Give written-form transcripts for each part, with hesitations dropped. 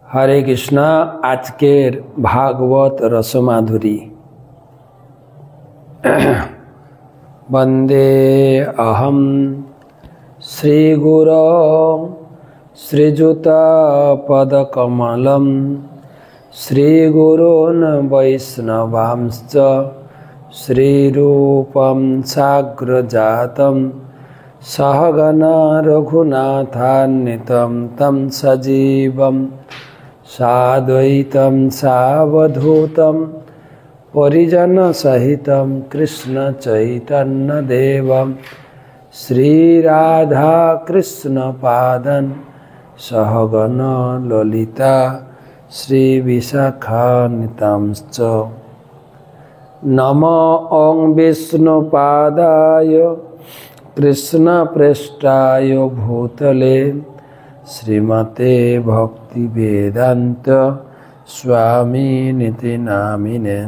हरे कृष्णा। आजकेर भागवत रसमाधुरी वंदे अहम श्रीगुरो श्रीजुतपदकमलं श्रीगुरोन् वैष्णवांश्च श्रीरूपं साग्रजातं सहगना रघुनाथान्वितं तं सजीवं साद्वैतं सावधूतं परिजन सहितं कृष्ण चैतन्य देवं श्रीराधा कृष्ण पादन सहगन ललिता श्री विशाखान्वितांश्च। नमो ओं विष्णुपादाय कृष्ण प्रेष्ठाय भूतले श्रीमते भक्ति वेदांत स्वामी निति नामिने।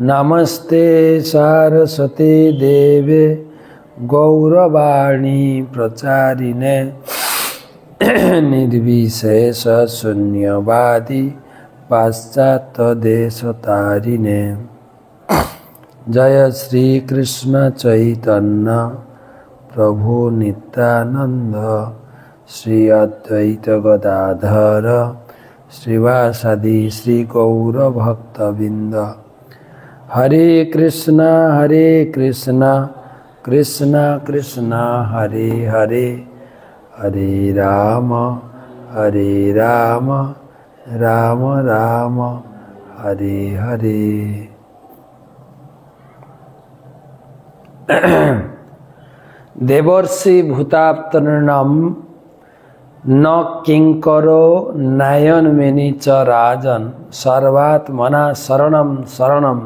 नमस्ते सारस्वती देवे गौरवाणी प्रचारिणे निर्विशेष शून्यवादी पाश्चात्य देशतारिणे। जय श्री कृष्ण चैतन्य प्रभु नित्यानंद श्री अद्वैत गदाधर श्रीवासादि श्री गौर भक्तबिंद। हरे कृष्णा कृष्णा कृष्णा हरे हरे, हरे राम राम राम हरे हरे। देवर्षि भूताप्तनम न किंकरो नयनमेनि च राजन सर्वात्मना शरणम शरणम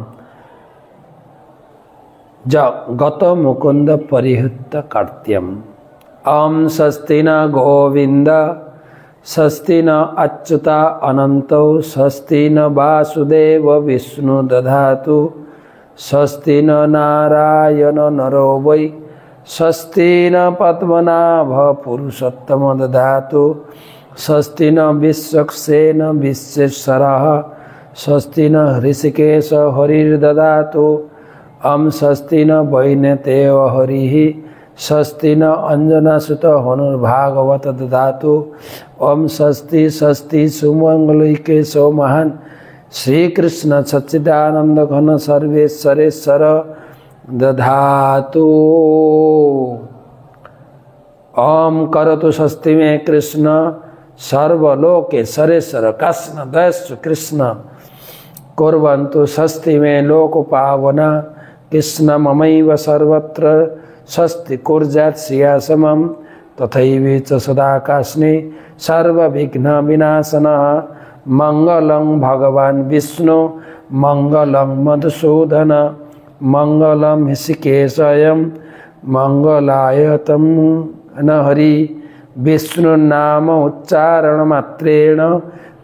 गत मुकुंद परिहृत कार्त्यम। ओम स्वस्ति न गोविंद स्वस्ति न अच्युता अनंतो स्वस्ति न वासुदेव विष्णु दधातु स्वस्ति न नारायण नरो वै स्वस्ति न पद्मनाभ पुरुषोत्तम दधातु स्वस्ति न विश्वक्सेन विश्वेश्वरः स्वस्ति न हृषिकेश हरिर्दधातु अम स्वस्ति न वैनतेय हरिः स्वस्ति न अंजनासुत हनुर्भागवत दधातु ओम स्वस्ति स्वस्ति सुमंगलिकेशो महान श्रीकृष्ण सच्चिदानंद घन सर्वेश्वरेश्वर दधातु। ओम करतु स्वस्ति में कृष्ण सर्वलोकेश्वरेश्वर कृष्ण दयस्व कृष्ण कुर्वन्तु स्वस्ति में लोक पावना कृष्ण ममैव सर्वत्र स्वस्ति कुर्यात् श्रियासमं तथैव च सदा कास्मि सर्वविघ्न विनाशनः मंगलं भगवान विष्णु मंगलं मधुसूदन मंगलं ऋषिकेशयं मंगलाय तं हरि। विष्णु नाम उच्चारण मात्रेण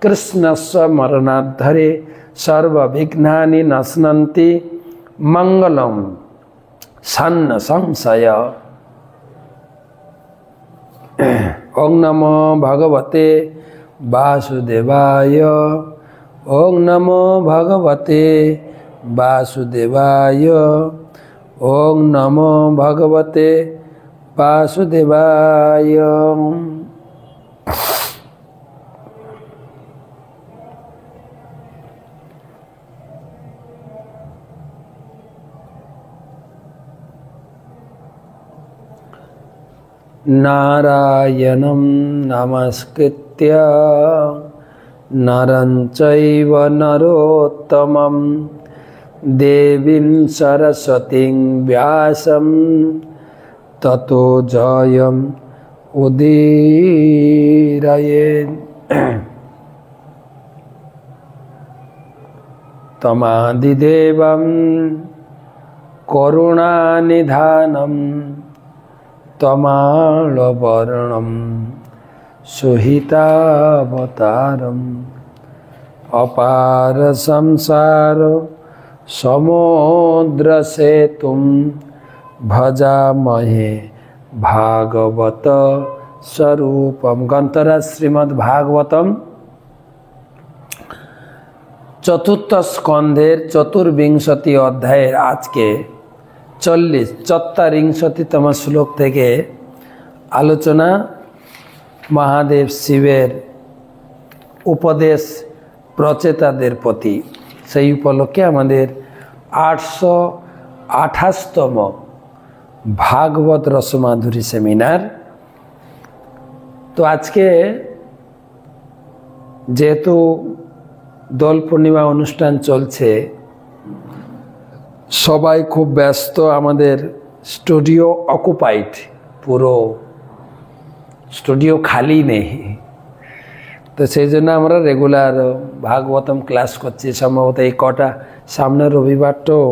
कृष्णस्य मरणाद्धरे सर्वविघ्नानि नश्यन्ति मंगलं सन्न संशय। ओं नमो भगवते वासुदेवाय ओं नमो भगवते वासुदेवाय ओं नमो भगवते वासुदेवाय। नारायणं नमस्कृत्य नरं चैव नरोत्तमं देवीं सरस्वतीं व्यासं ततो जयम् उदीरयेत्। तमादिदेवं करुणानिधानं तमालवर्णं सुहितावतारम् अपार संसार समुद्र सेतुं भजामहे भागवत स्वरूपम ग्रंथरा श्रीमद्भागवतम चतुर्थ स्कंधेर चतुर्विंशति अध्यायेर आज के 44तम श्लोक थेके आलोचना महादेव शिवेर उपदेश प्रचेतादेर प्रति सेई उपलक्षे आमादेर 828तम भागवत रसमाधुरी सेमिनार। तो आज के जेहेतु दोल पूर्णिमा अनुष्ठान चलছে सबाई खूब व्यस्त आमादेर स्टूडियो अकुपाइड पुरो स्टूडियो खाली नहीं तो সেই জন্য আমরা রেগুলার ভাগবতম ক্লাস করছি সম্ভবত এই কটা সামনের রবিবারটাও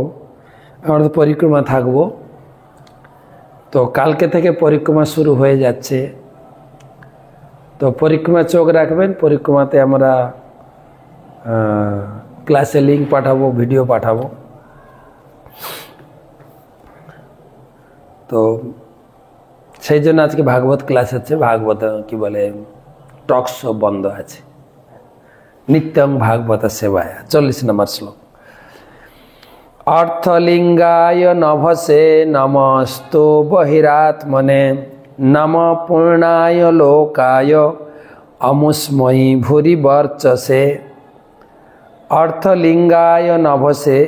আমরা পরিক্রমা থাকবো তো কালকে থেকে পরিক্রমা শুরু হয়ে যাচ্ছে তো পরিক্রমা চোখ রাখবেন পরিক্রমাতে আমরা ক্লাসে লিংক পাঠাবো ভিডিও পাঠাবো তো সেই জন্য আজকে ভাগবত ক্লাস হচ্ছে ভাগবত কি বলে टॉक शो बंद আছে नित्यं भागवत सेवाय 40 नंबर श्लोक अर्थलिंगाय नभसे नमस्तु बहिरात्मने नम पूर्णाय लोकाय अमुष्मयी भूरि वर्चसे अर्थलिंगाय नभसे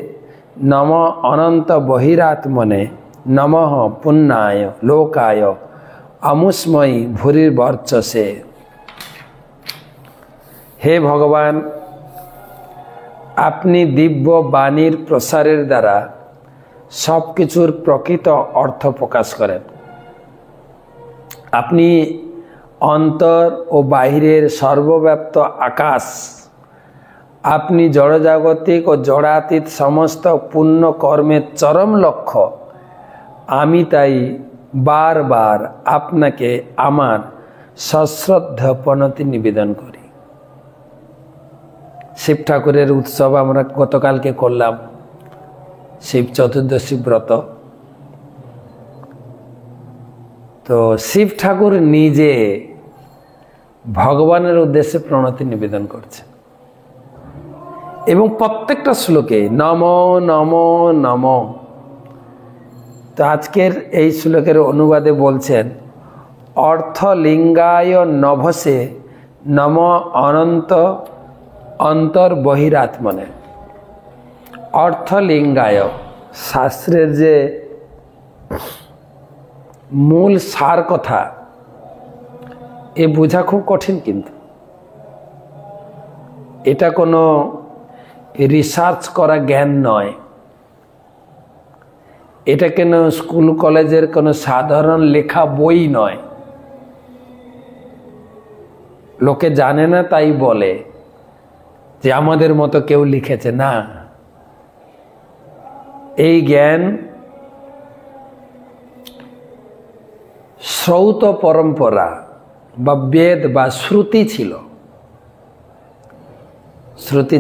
नम अनंत बहिरात्मने नमः पुण्णाय लोकाय अमुष्मयी भूरि वर्चसे। हे भगवान अपनी दिव्य बाणीर प्रसारेर द्वारा सबकिछुर प्रकृत अर्थ प्रकाश करें अपनी अंतर और बाहिरेर सर्वव्याप्त आकाश अपनी जड़जागतिक और जड़ातीत समस्त पुण्य कर्मेर चरम लक्ष्य आमी ताई बार बार आपनाके आमार सश्रद्धा प्रणति निवेदन करी। शिव ठाकुरेर उत्सव आमरा गतकाल के करलाम शिव चतुर्दशी व्रत तो शिव ठाकुर निजे भगवानेर उद्देश्य प्रणति निवेदन करछेन एवं प्रत्येकटा श्लोके नमो नमो नमो। तो आजकेर एई श्लोकेर अनुवादे बोलछेन अर्थलिंगाय नभसे नम अनंत अंतर बहिरात्मने अर्थलिंगाय शास्त्रेर जे मूल सार कथा ए बुझा खूब कठिन किन्तु एटा कोनो रिसार्च करा ज्ञान नय एटा केन स्कूल कलेजेर कोनो साधारण लेखा बई नय लोके जाने ना ताई बोले যে আমাদের মতো কেউ লিখেছে না এই জ্ঞান শ্রৌত পরম্পরা বা বেদ বা শ্রুতি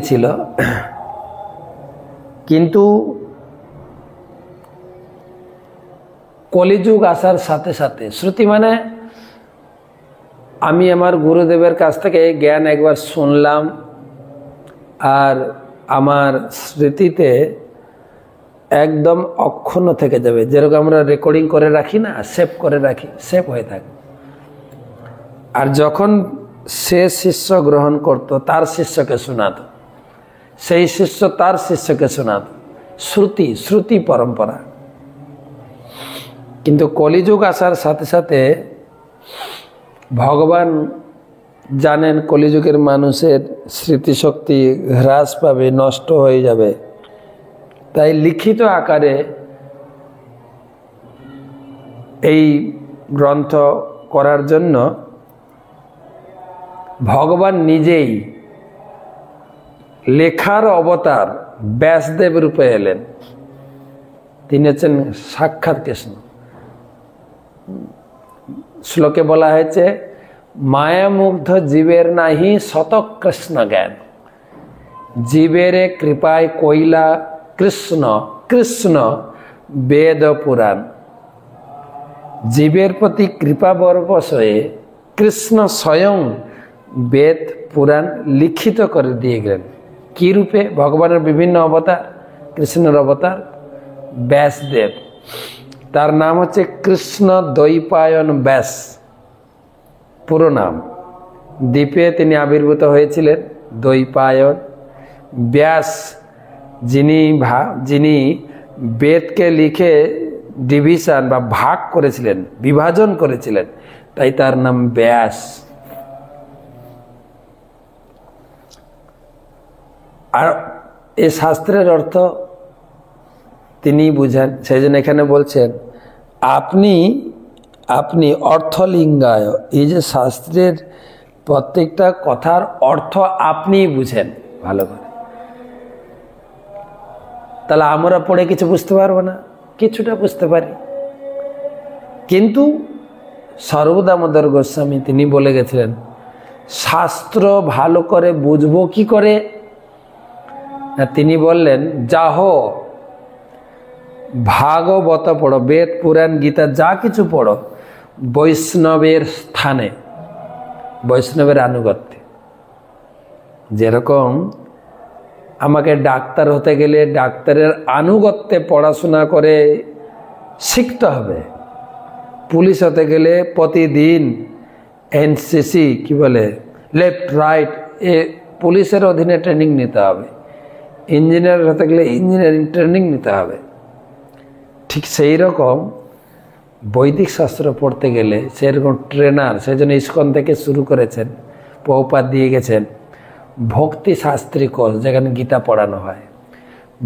ছিল কিন্তু কলিযুগ আসার সাথে সাথে শ্রুতি মানে আমি আমার গুরুদেবের কাছ থেকে এই জ্ঞান একবার শুনলাম আর আমার স্মৃতিতে একদম অক্ষুণ্ণ থেকে যাবে যেরকম আমরা রেকর্ডিং করে রাখি না সেভ করে রাখি সেভ হয়ে থাকে আর যখন সে শিষ্য গ্রহণ করত তার শিষ্যকে শোনাতো সেই শিষ্য তার শিষ্যকে শোনাতো শ্রুতি পরম্পরা কিন্তু কলিযুগ আসার সাথে সাথে ভগবান জানেন কলিযুগের মানুষের স্মৃতিশক্তি হ্রাস পাবে নষ্ট হয়ে যাবে তাই লিখিত আকারে এই গ্রন্থ করার জন্য ভগবান নিজেই লেখার অবতার ব্যাসদেব রূপে এলেন তিনি হচ্ছেন সাক্ষাৎ কৃষ্ণ শ্লোকে বলা হয়েছে मायामुग्ध जीवेर नाही शतक कृष्ण ज्ञान जीवेरे कृपाय कोइला कृष्ण कृष्ण वेद पुराण जीवेर प्रति कृपा बरबस কৃষ্ণ স্বয়ং বেদ পুরাণ লিখিত করে দিয়ে গেলেন। কি রূপে? ভগবানের বিভিন্ন অবতার, কৃষ্ণের অবতার ব্যাসদেব, তার নাম হচ্ছে কৃষ্ণ দ্বৈপায়ন ব্যাস পুরো নাম। দ্বীপে তিনি আবির্ভূত হয়েছিলেন দ্বৈপায়ন ব্যাস, যিনি বেদকে লিখে ডিভিশন বা ভাগ করেছিলেন, বিভাজন করেছিলেন, তাই তার নাম ব্যাস। আর এই শাস্ত্রের অর্থ তিনি বুঝেন, সেই জন্য এখানে বলছেন আপনি অর্থলিঙ্গায়, এই যে শাস্ত্রের প্রত্যেকটা কথার অর্থ আপনি বুঝেন ভালো করে। তাহলে আমরা পড়ে কিছু বুঝতে পারবো না, কিছুটা বুঝতে পারি, কিন্তু সর্বদামোদর গোস্বামী তিনি বলে গেছিলেন শাস্ত্র ভালো করে বুঝবো কি করে? তিনি বললেন যাহ ভাগবত পড়ো, বেদ পুরাণ গীতা যা কিছু পড়ো বৈষ্ণবের স্থানে, বৈষ্ণবের আনুগত্যে। যেরকম আমাকে ডাক্তার হতে গেলে ডাক্তারের আনুগত্যে পড়াশোনা করে শিখতে হবে, পুলিশ হতে গেলে প্রতিদিন এনসিসি কি বলে লেফট রাইট এ পুলিশের অধীনে ট্রেনিং নিতে হবে, ইঞ্জিনিয়ার হতে গেলে ইঞ্জিনিয়ারিং ট্রেনিং নিতে হবে। ঠিক সেই রকম বৈদিক শাস্ত্র পড়তে গেলে সেরকম ট্রেনার, সেই জন্য ইস্কন থেকে শুরু করেছেন, প্রভুপাদ দিয়ে গেছেন ভক্তি শাস্ত্রী কোর্স যেখানে গীতা পড়ানো হয়,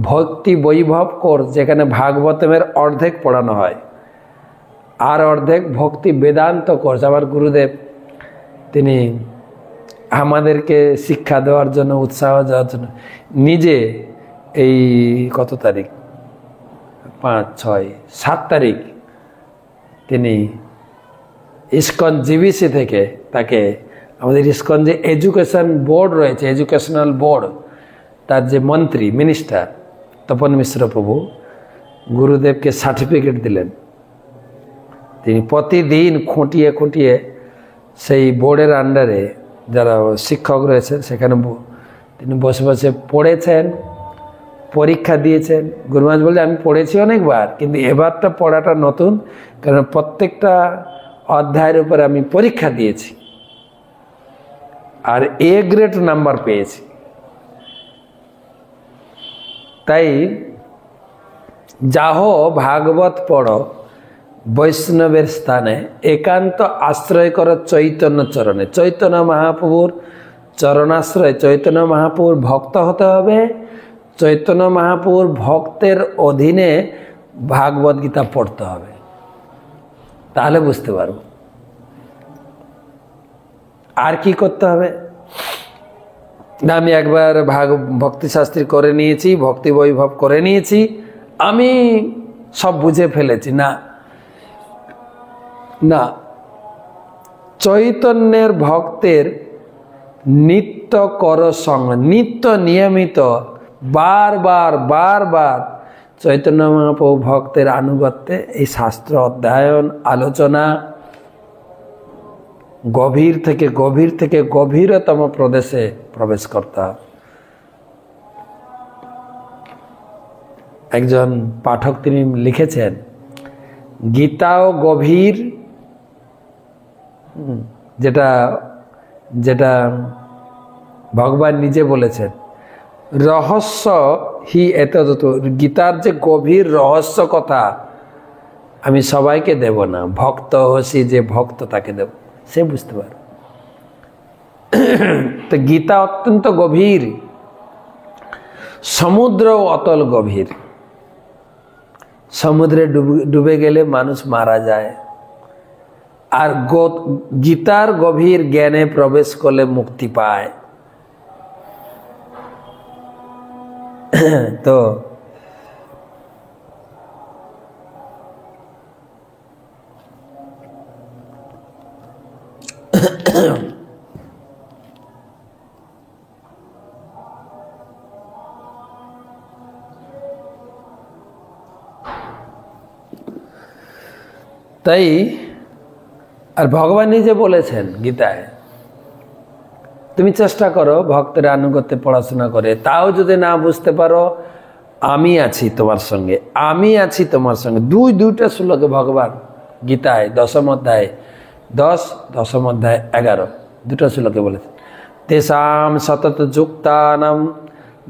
ভক্তি বৈভব কোর্স যেখানে ভাগবতমের অর্ধেক পড়ানো হয়, আর অর্ধেক ভক্তি বেদান্ত কোর্স। আমার গুরুদেব তিনি আমাদেরকে শিক্ষা দেওয়ার জন্য, উৎসাহ দেওয়ার জন্য নিজে এই কত তারিখ 5, 6, 7 তারিখ তিনি ইস্কন জিবিসি থেকে তাকে আমাদের ইস্কন যে এডুকেশন বোর্ড রয়েছে, এডুকেশনাল বোর্ড, তার যে মন্ত্রী মিনিস্টার তপন মিশ্র প্রভু গুরুদেবকে সার্টিফিকেট দিলেন। তিনি প্রতিদিন খুঁটিয়ে খুঁটিয়ে সেই বোর্ডের আন্ডারে যারা শিক্ষক রয়েছেন সেখানে তিনি বসে বসে পড়েছেন, পরীক্ষা দিয়েছেন। গুরুমাজ বলছে আমি পড়েছি অনেকবার, কিন্তু এবারটা পড়াটা নতুন, কারণ প্রত্যেকটা অধ্যায়ের উপরে আমি পরীক্ষা দিয়েছি আর এ গ্রেড নাম্বার পেয়েছি। তাই যাহ ভাগবত পড়ো বৈষ্ণবের স্থানে, একান্ত আশ্রয় করো চৈতন্য চরণে। চৈতন্য মহাপ্রভুর চরণাশ্রয়, চৈতন্য মহাপ্রভুর ভক্ত হতে হবে, চৈতন্য মহাপ্রভুর ভক্তের অধীনে ভাগবত গীতা পড়তে হবে, তাহলে বুঝতে পারব। আর কি করতে হবে? না আমি একবার ভক্তিশাস্ত্রী করে নিয়েছি, ভক্তি বৈভব করে নিয়েছি, আমি সব বুঝে ফেলেছি, না না, চৈতন্যের ভক্তের নিত্য কর সঙ্গ, নিত্য নিয়মিত বারবার বারবার চৈতন্য মহাপ্রভু ভক্তের আনুগত্যে এই শাস্ত্র অধ্যয়ন, আলোচনা, গভীর থেকে গভীরতম প্রদেশে প্রবেশ করতে হবে। একজন পাঠক তিনি লিখেছেন গীতাও গভীর, যেটা যেটা ভগবান নিজে বলেছেন, রহস্য হি এতদত, গীতার যে গভীর রহস্য কথা আমি সবাইকে দেব না, ভক্ত হসি যে ভক্ত তাকে দেব, সে বুঝতে পারে। তো গীতা অত্যন্ত গভীর, সমুদ্র অতল গভীর। সমুদ্রে ডুবে গেলে মানুষ মারা যায়, আর গীতার গভীর জ্ঞানে প্রবেশ করলে মুক্তি পায়। তো তাই আর ভগবান নিজে বলেছেন গীতায়, তুমি চেষ্টা করো ভক্তের আনুগত্যে পড়াশোনা করে, তাও যদি না বুঝতে পারো আমি আছি তোমার সঙ্গে, আমি আছি তোমার সঙ্গে। দুইটা শ্লোকে ভগবান গীতায় 10ম অধ্যায় 10, 10ম অধ্যায় 11 দুটো শ্লোকে বলেছেন, তেষাং সতত যুক্তানাং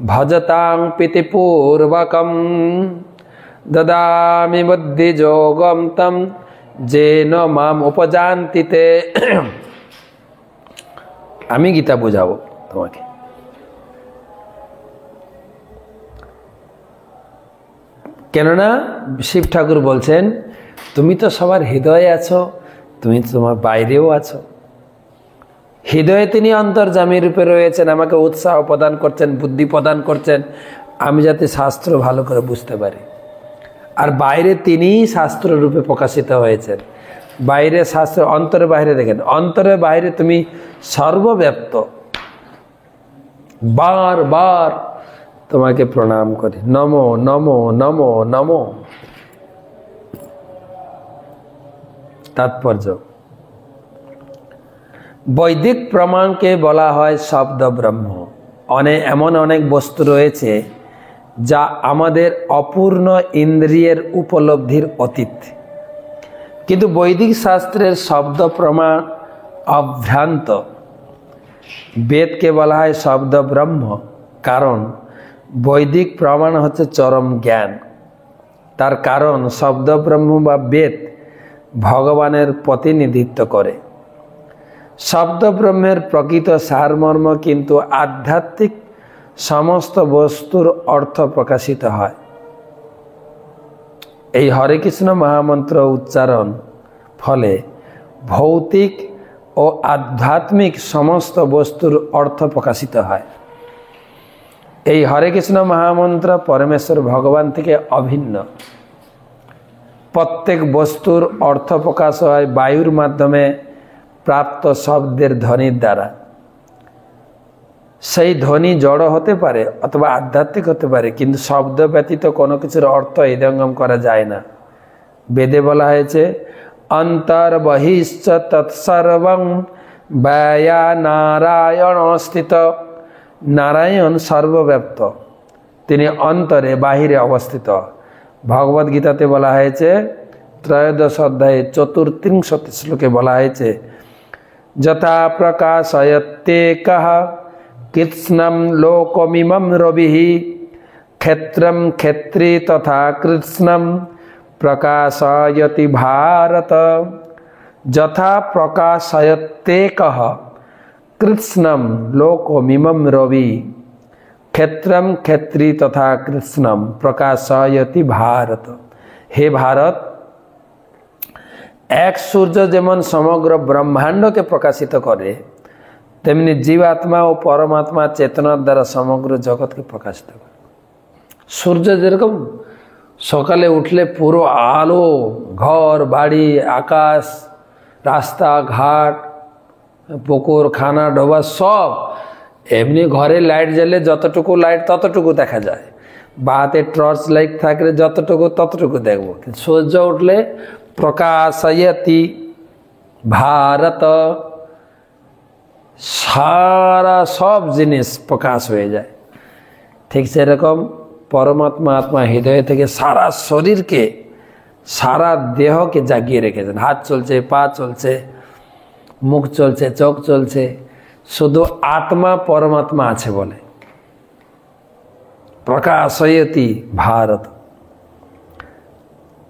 ভজতাং প্রীতিপূর্বকম দদামি বুদ্ধি যোগম তম যেন মাম উপজান্তি তে। আমি গীতা বোঝাবো তোমাকে। কেননা শিব ঠাকুর বলছেন, তুমি তো সবার হৃদয়ে আছো, তুমি তোমার বাইরেও আছো। হৃদয়ে তিনি অন্তর্যামী রূপে রয়েছেন, আমাকে উৎসাহ প্রদান করছেন, বুদ্ধি প্রদান করছেন, আমি যাতে শাস্ত্র ভালো করে বুঝতে পারি। আর বাইরে তিনিই শাস্ত্র রূপে প্রকাশিত হয়েছেন। বাইরে শাস্ত্র, অন্তরে বাইরে দেখেন, অন্তরে বাইরে তুমি সর্বব্যাপ্ত। বারবার তোমাকে প্রণাম করি, নমো নমো নমো নমো। তাৎপর্য, বৈদিক প্রমাণকে বলা হয় শব্দ ব্রহ্ম। এমন অনেক বস্তু রয়েছে যা আমাদের অপূর্ণ ইন্দ্রিয়ের উপলব্ধির অতীত, কিন্তু বৈদিক শাস্ত্রের শব্দ প্রমাণ অভ্রান্ত। বেদকে বলা হয় শব্দ ব্রহ্ম, কারণ বৈদিক প্রমাণ হচ্ছে চরম জ্ঞান। তার কারণ শব্দ ব্রহ্ম বা বেদ ভগবানের প্রতিনিধিত্ব করে। শব্দ ব্রহ্মের প্রকৃত সারমর্ম কিন্তু আধ্যাত্মিক সমস্ত বস্তুর অর্থ প্রকাশিত হয়। এই হরে কৃষ্ণ মহামন্ত্র উচ্চারণ ফলে ভৌতিক ও আধ্যাত্মিক সমস্ত বস্তুর অর্থ প্রকাশিত হয়। এই হরে কৃষ্ণ মহামন্ত্র পরমেশ্বর ভগবান থেকে অভিন্ন। প্রত্যেক বস্তুর অর্থ প্রকাশ হয় বায়ুর মাধ্যমে প্রাপ্ত শব্দের ধ্বনির দ্বারা। সেই ধ্বনি জড় হতে পারে অথবা আধ্যাত্মিক হতে পারে, কিন্তু শব্দ ব্যতীত কোনো কিছুর অর্থ হৃদয়ঙ্গম করা যায় না। বেদে বলা হয়েছে, অন্তর্বহিশ্চ তৎসর্বং ব্যয়া নারায়ণ স্থিত। নারায়ণ সর্বব্যাপ্ত, তিনি অন্তরে বাহিরে অবস্থিত। ভগবদ গীতাতে বলা হয়েছে, 13 অধ্যায়ে 34 শ্লোকে বলা হয়েছে, যথা প্রকাশয়তে কহ কৃষ্ণম লোকমিমম রবিঃ ক্ষেত্রম ক্ষেত্রী তথা কৃষ্ণম প্রকাশয়তি ভারত। যথা প্রকাশয়তে কহ কৃষ্ণম লোকমিমম রবি ক্ষেত্রম ক্ষেত্রী তথা কৃষ্ণম প্রকাশয়তি ভারত। হে ভারত, এক সূর্য যেমন সমগ্র ব্রহ্মাণ্ডকে প্রকাশিত করে, তেমনি জীবাত্মা ও পরমাত্মা চেতনার দ্বারা সমগ্র জগৎকে প্রকাশিত করে। সূর্য যেরকম সকালে উঠলে পুরো আলো, ঘর বাড়ি, আকাশ, রাস্তাঘাট, পুকুর খানা ডোবা সব, এমনি ঘরে লাইট জ্বলে যতটুকু লাইট ততটুকু দেখা যায়, বা হাতে টর্চ লাইট থাকলে যতটুকু ততটুকু দেখবো। কিন্তু সূর্য উঠলে প্রকাশয়তি ভারত, সারা সব জিনিস প্রকাশ হয়ে যায়। ঠিক সেরকম পরমাত্মা আত্মা হৃদয় থেকে সারা শরীরকে, সারা দেহকে জাগিয়ে রেখেছেন। হাত চলছে, পা চলছে, মুখ চলছে, চোখ চলছে, শুধু আত্মা পরমাত্মা আছে বলে। প্রকাশয়তি ভারত।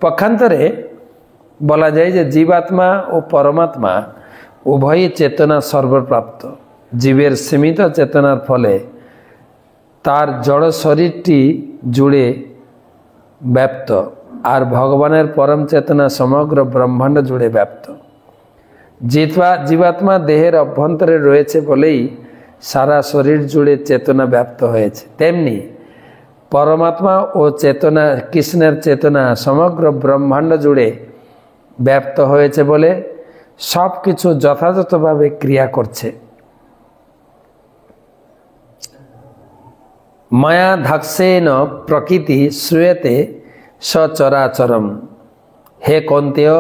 পক্ষান্তরে বলা যায় যে জীবাত্মা ও পরমাত্মা উভয়ই চেতনা সর্বপ্রাপ্ত। জীবের সীমিত চেতনার ফলে তার জড় শরীরটি জুড়ে ব্যাপ্ত, আর ভগবানের পরম চেতনা সমগ্র ব্রহ্মাণ্ড জুড়ে ব্যাপ্ত। জীবাত্মা দেহের অভ্যন্তরে রয়েছে বলেই সারা শরীর জুড়ে চেতনা ব্যাপ্ত হয়েছে, তেমনি পরমাত্মা ও চেতনা, কৃষ্ণের চেতনা সমগ্র ব্রহ্মাণ্ড জুড়ে ব্যাপ্ত হয়েছে বলে সব কিছু যথাযথভাবে ক্রিয়া করছে। মায়া ধাক্সেন প্রকৃতি শ্রূয়তে সচরাচরম। হে কন্তেয়,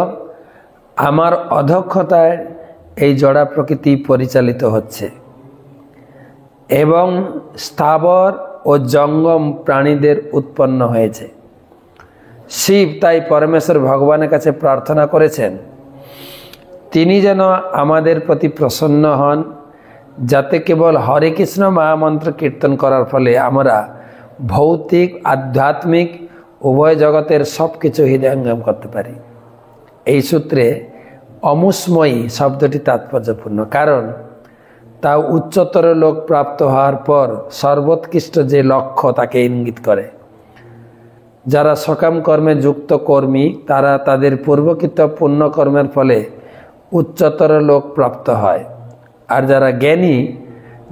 আমার অধক্ষতায় এই জড়া প্রকৃতি পরিচালিত হচ্ছে এবং স্থাবর ও জঙ্গম প্রাণীদের উৎপন্ন হয়েছে। শিব তাই পরমেশ্বর ভগবানের কাছে প্রার্থনা করেছেন তিনি যেন আমাদের প্রতি প্রসন্ন হন, যাতে কেবল হরে কৃষ্ণ মহামন্ত্র কীর্তন করার ফলে আমরা ভৌতিক আধ্যাত্মিক উভয় জগতের সব কিছু হৃদয়ঙ্গম করতে পারি। এই সূত্রে অমুসময়ী শব্দটি তাৎপর্যপূর্ণ, কারণ তা উচ্চতর লোক প্রাপ্ত হওয়ার পর সর্বোৎকৃষ্ট যে লক্ষ্য তাকে ইঙ্গিত করে। যারা সকাম কর্মে যুক্ত কর্মী তারা তাদের পূর্বকৃত পুণ্যকর্মের ফলে উচ্চতর লোক প্রাপ্ত হয়, আর যারা জ্ঞানী,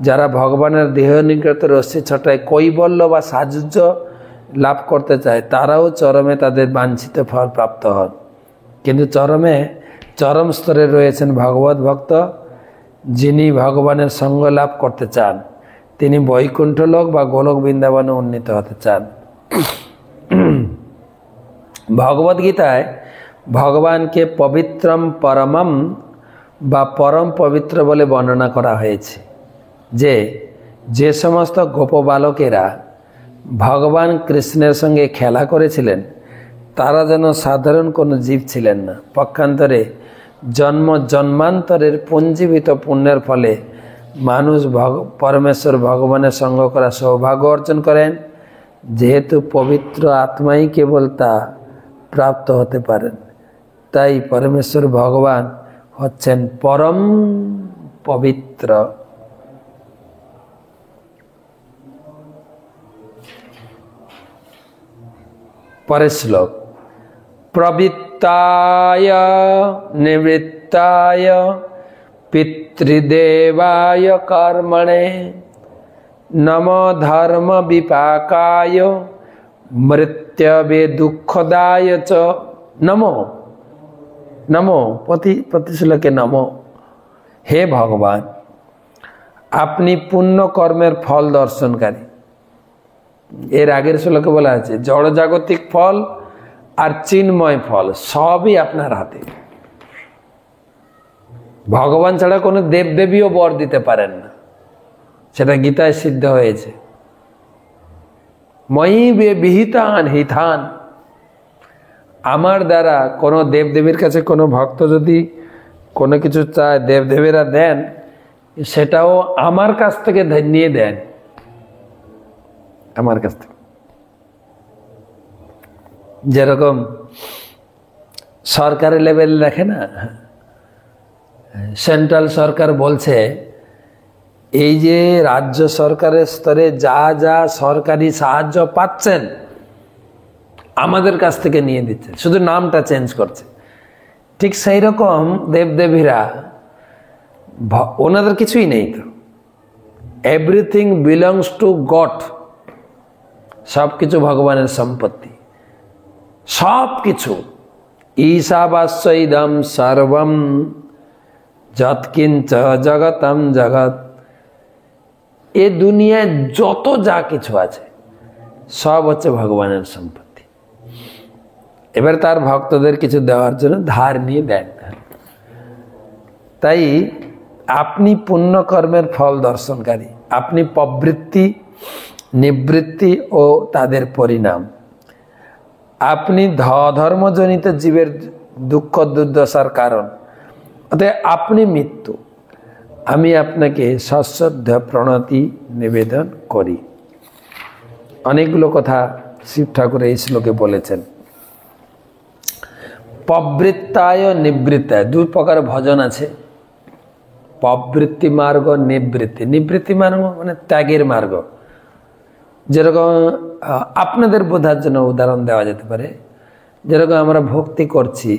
যারা ভগবানের দেহ নিকট রশ্মি ছটায় কৈবল্য বা সাহায্য লাভ করতে চায়, তারাও চরমে তাদের বাঞ্ছিত ফল প্রাপ্ত হন। কিন্তু চরম স্তরে রয়েছেন ভগবত ভক্ত, যিনি ভগবানের সঙ্গ লাভ করতে চান, তিনি বৈকুণ্ঠ লোক বা গোলক বৃন্দাবনে উন্নীত হতে চান। ভগবদ গীতায় ভগবানকে পবিত্রম পরমম বা পরম পবিত্র বলে বর্ণনা করা হয়েছে। যে সমস্ত গোপ বালকেরা ভগবান কৃষ্ণের সঙ্গে খেলা করেছিলেন তারা যেন সাধারণ কোনো জীব ছিলেন না। পক্ষান্তরে জন্মান্তরের পুঞ্জীবিত পুণ্যের ফলে মানুষ পরমেশ্বর ভগবানের সঙ্গ করা সৌভাগ্য অর্জন করেন, যেহেতু পবিত্র আত্মাই কেবল তা প্রাপ্ত হতে পারেন। তাই পরমেশ্বর ভগবান হচ্ছেন পরম পবিত্র। পরের শ্লোক, প্রবৃত্তায় নিবৃত্তায় পিতৃদেবায় কর্মণে নম ধর্ম বিপাকায় মৃত্যবে দুঃখদায় চ নমো। নমো প্রতি শ্লোকে নমো। হে ভগবান, আপনি পুণ্য কর্মের ফল দর্শনকারী। এর আগের শ্লোকে বলা আছে জড়জাগতিক ফল আর চিন্ময় ফল সবই আপনার হাতে। ভগবান ছাড়া কোনো দেবদেবীও বর দিতে পারেন না, সেটা গীতায় সিদ্ধ হয়েছে। ময়ি বিহিতান হিতান, আমার দ্বারা কোনো দেবদেবীর কাছে কোনো ভক্ত যদি কোনো কিছু চায়, দেবদেবীরা দেন, সেটাও আমার কাছ থেকে নিয়ে দেন, আমার কাছ থেকে। যেরকম সরকারি লেভেল দেখে না, সেন্ট্রাল সরকার বলছে এই যে রাজ্য সরকারের স্তরে যা যা সরকারি সাহায্য পাচ্ছেন আমাদের কাছ থেকে নিয়ে দিচ্ছে, শুধু নামটা চেঞ্জ করছে। ঠিক সেই রকম দেবদেবীরা, ওনাদের কিছুই নেই তো, এভরিথিং বিলংস টু গড, সব কিছু ভগবানের সম্পত্তি, সব কিছু। ঈশাবাস্য ইদম সর্বম যৎকিঞ্চ জগতম জগৎ, এ দুনিয়ায় যত যা কিছু আছে সব হচ্ছে ভগবানের সম্পত্তি। এবার তার ভক্তদের কিছু দেওয়ার জন্য ধার নিয়ে দেন। তাই আপনি পুণ্যকর্মের ফল দর্শনকারী, আপনি প্রবৃত্তি নিবৃত্তি ও তাদের পরিণাম, আপনি ধর্মজনিত জীবের দুঃখ দুর্দশার কারণ, অতএব আপনি মৃত্যু। আমি আপনাকে সশ্রদ্ধ প্রণতি নিবেদন করি। অনেকগুলো কথা শিব ঠাকুর এই শ্লোকে বলেছেন। প্রবৃত্তায় নিবৃত্তায় দুই প্রকার ভজন আছে, প্রবৃত্তি মার্গ, নিবৃত্তি। নিবৃত্তি মার্গ মানে ত্যাগের মার্গ। যেরকম আপনাদের বোঝার জন্য উদাহরণ দেওয়া যেতে পারে, যেরকম আমরা ভক্তি করছি,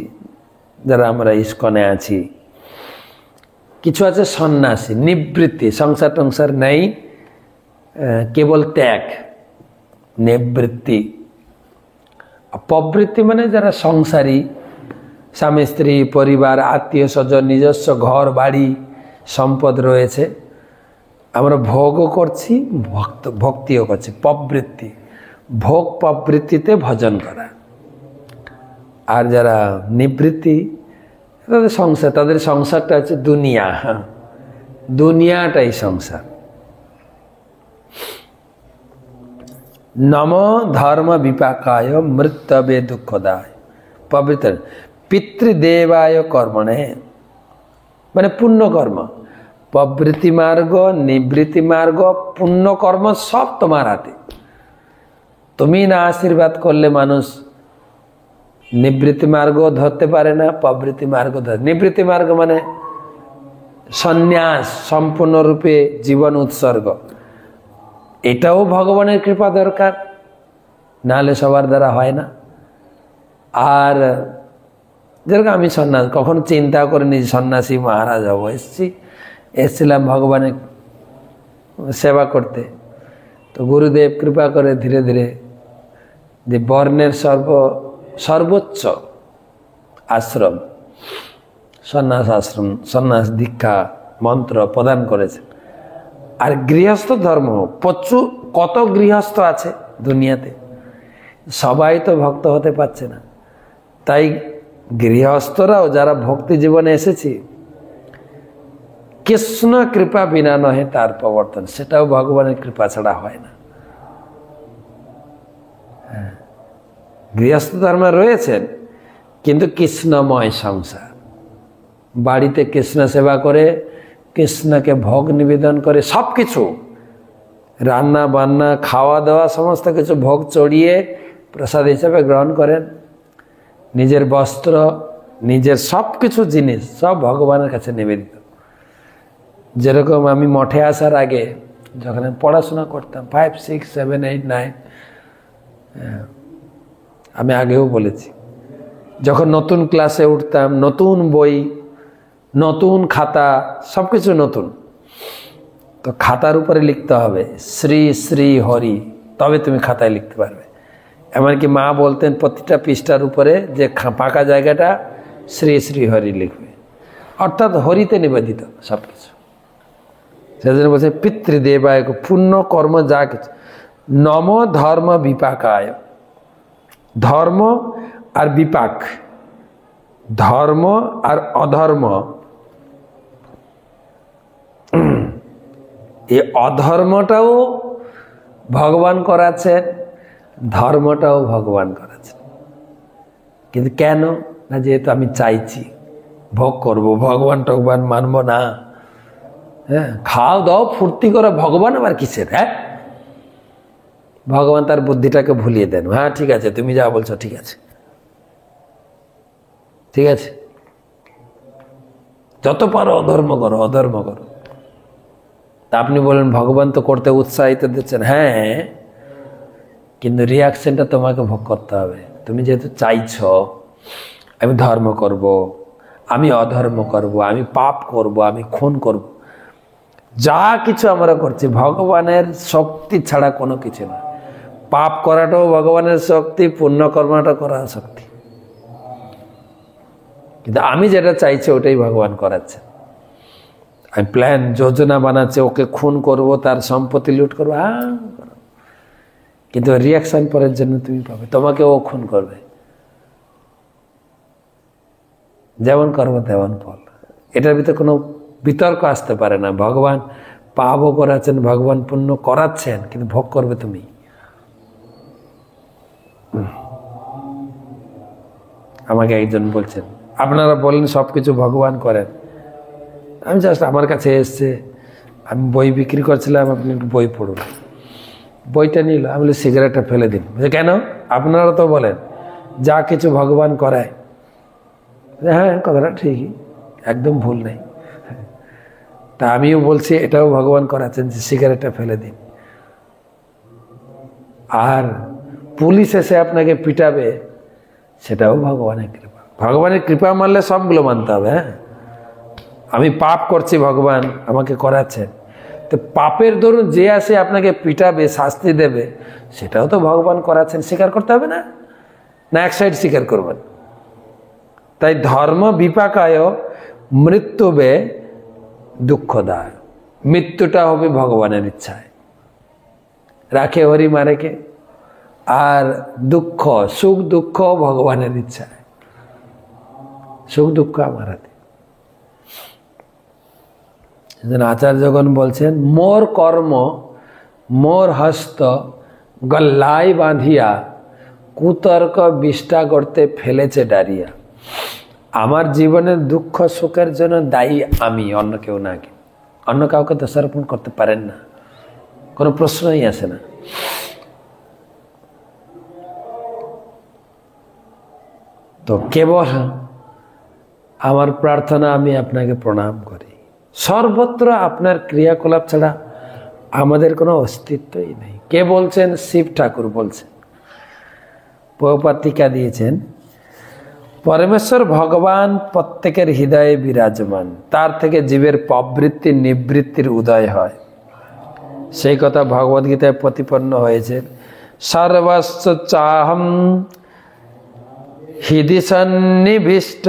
যারা আমরা ইস্কনে আছি, কিছু আছে সন্ন্যাসী, নিবৃত্তি, সংসার টংসার নেই, কেবল ত্যাগ, নিবৃত্তি। প্রবৃত্তি মানে যারা সংসারী, স্বামী স্ত্রী পরিবার আত্মীয় স্বজন নিজস্ব ঘর বাড়ি সম্পদ রয়েছে, আমরা ভোগও করছি ভক্তিও করছি। প্রবৃত্তি, ভোগ প্রবৃত্তিতে ভজন করা। আর যারা নিবৃত্তি, তাদের সংসার, তাদের সংসারটা হচ্ছে দুনিয়া, দুনিয়াটাই সংসার। নম ধর্ম বিপাকায় মৃত্যবে দুঃখদায় পবিত্র পিতৃদেবায় কর্মণে, মানে পুণ্যকর্ম, প্রবৃত্তি মার্গ, নিবৃত্তি মার্গ, পুণ্যকর্ম সব তোমার হাতে। তুমি না আশীর্বাদ করলে মানুষ নিবৃত্তি মার্গ ধরতে পারে না, প্রবৃত্তি মার্গ ধরে। নিবৃত্তি মার্গ মানে সন্ন্যাস, সম্পূর্ণরূপে জীবন উৎসর্গ। এটাও ভগবানের কৃপা দরকার, নাহলে সবার দ্বারা হয় না। আর যেরকম আমি সন্ন্যাস কখনো চিন্তা করিনি সন্ন্যাসী মহারাজ হবো, এসেছিলাম ভগবানের সেবা করতে। তো গুরুদেব কৃপা করে ধীরে ধীরে যে বর্ণের সর্বোচ্চ আশ্রম সন্ন্যাস আশ্রম, সন্ন্যাস দীক্ষা মন্ত্র প্রদান করেছেন। আর গৃহস্থ ধর্ম প্রচুর, কত গৃহস্থ আছে দুনিয়াতে, সবাই তো ভক্ত হতে পারছে না। তাই গৃহস্থরাও যারা ভক্তি জীবনে এসেছি, কৃষ্ণ কৃপা বিনা নহে তার প্রবর্তন, সেটাও ভগবানের কৃপা ছাড়া হয় না। গৃহস্থ ধর্মে রয়েছেন কিন্তু কৃষ্ণময় সংসার, বাড়িতে কৃষ্ণ সেবা করে, কৃষ্ণকে ভোগ নিবেদন করে, সব কিছু রান্না বান্না খাওয়া দাওয়া সমস্ত কিছু ভোগ চড়িয়ে প্রসাদ হিসাবে গ্রহণ করেন। নিজের বস্ত্র, নিজের সব কিছু জিনিস সব ভগবানের কাছে নিবেদিত। যেরকম আমি মঠে আসার আগে যখন আমি পড়াশোনা করতাম 5, 6, 7, 8, 9, আমি আগেও বলেছি, যখন নতুন ক্লাসে উঠতাম, নতুন বই, নতুন খাতা, সব কিছু নতুন, তো খাতার উপরে লিখতে হবে শ্রী শ্রী হরি, তবে তুমি খাতায় লিখতে পারবে। এমনকি মা বলতেন প্রতিটা পৃষ্ঠার উপরে যে ফাঁকা জায়গাটা শ্রী শ্রী হরি লিখবে, অর্থাৎ হরিতে নিবেদিত সব কিছু। সেজন্য বলছে পিতৃদেবায়, পুণ্য কর্ম যা কিছু। নম ধর্ম বিপাকায়, ধর্ম আর বিপাক, ধর্ম আর অধর্ম, এই অধর্মটাও ভগবান করাচ্ছেন, ধর্মটাও ভগবান করাচ্ছেন। কিন্তু কেন না, যেহেতু আমি চাইছি ভোগ করব, ভগবান টগবান মানবো না। হ্যাঁ, খাও দাও ফুর্তি করো, ভগবান আবার কিসের? হ্যাঁ, ভগবান তার বুদ্ধিটাকে ভুলিয়ে দেন। হ্যাঁ ঠিক আছে, তুমি যা বলছো ঠিক আছে, ঠিক আছে, যত পারো অধর্ম করো, অধর্ম করো। তা আপনি বলেন ভগবান তো করতে উৎসাহিত দিচ্ছেন, হ্যাঁ, কিন্তু রিয়াকশনটা তোমাকে ভোগ করতে হবে। তুমি যেহেতু চাইছ আমি ধর্ম করব, আমি অধর্ম করব, আমি পাপ করব, আমি খুন করব, যা কিছু আমরা করছি ভগবানের শক্তি ছাড়া কোনো কিছু না। পাপ করাটাও ভগবানের শক্তি, পুণ্যকর্মটা করা শক্তি। কিন্তু আমি যেটা চাইছি ওটাই ভগবান করাচ্ছে। আমি প্ল্যান যোজনা বানাচ্ছি, ওকে খুন করব, তার সম্পত্তি লুট করবো, হ্যাঁ, কিন্তু রিয়াকশন পরের জন্য তুমি পাবে, তোমাকে ও খুন করবে। যেমন করবো তেমন ফল, এটার ভিতরে কোনো বিতর্ক আসতে পারে না। ভগবান পাপও করাচ্ছেন, ভগবান পুণ্য করাচ্ছেন, কিন্তু ভোগ করবে তুমি। আমাকে একজন বলছেন, আপনারা বলেন সব কিছু ভগবান করেন, আমি জাস্ট আমার কাছে এসছে, আমি বই বিক্রি করছিলাম, আপনি একটু বই পড়ুন। বইটা নিল, আমি বলি সিগারেটটা ফেলে দিন। কেন? আপনারা তো বলেন যা কিছু ভগবান করায়। হ্যাঁ, কথাটা ঠিকই, একদম ভুল নেই। তা আমিও বলছি এটাও ভগবান করাচ্ছেন যে সিগারেটটা ফেলে দিন। আর পুলিশ এসে আপনাকে পিটাবে, সেটাও ভগবানের কৃপা। ভগবানের কৃপা মানলে সবগুলো মানতে হবে। হ্যাঁ, আমি পাপ করছি, ভগবান আমাকে করাচ্ছেন, তো পাপের ধরুন যে আসে আপনাকে পিটাবে, শাস্তি দেবে, সেটাও তো ভগবান করাচ্ছেন, স্বীকার করতে হবে না? না এক সাইড স্বীকার করবেন? তাই ধর্ম বিপাকায় মৃত্যুবে দুঃখদায়, মৃত্যুটা হবে ভগবানের ইচ্ছায়, রাখে হরি মারেকে। আর দুঃখ, সুখ দুঃখ ভগবানের ইচ্ছায়। সুখ দুঃখ আমার হাতে। আচার্যগণ বলছেন, মোর কর্ম মোর হস্ত গল্লাই বাঁধিয়া কুতর্ক বিষ্ঠা করতে ফেলেছে ডারিয়া। আমার জীবনের দুঃখ সুখের জন্য দায়ী আমি, অন্য কেউ না। অন্য কাউকে দোষারোপণ করতে পারেন না, কোনো প্রশ্নই আসে না। তো কেবল আমার প্রার্থনা, আমি আপনাকে প্রণাম করি। সর্বত্র আপনার ক্রিয়াকলাপ ছাড়া আমাদের কোনো অস্তিত্বই নেই। কে বলছেন? শিব ঠাকুর বলছেন। প্রভুপাদ টিকা দিয়েছেন, পরমেশ্বর ভগবান প্রত্যেকের হৃদয়ে বিরাজমান, তার থেকে জীবের প্রবৃত্তি নিবৃত্তির উদয় হয়। সেই কথা ভগবদ্গীতায় প্রতিপন্ন হয়েছে। সর্বস্ব চাহম হৃদি সন্নিবিষ্ট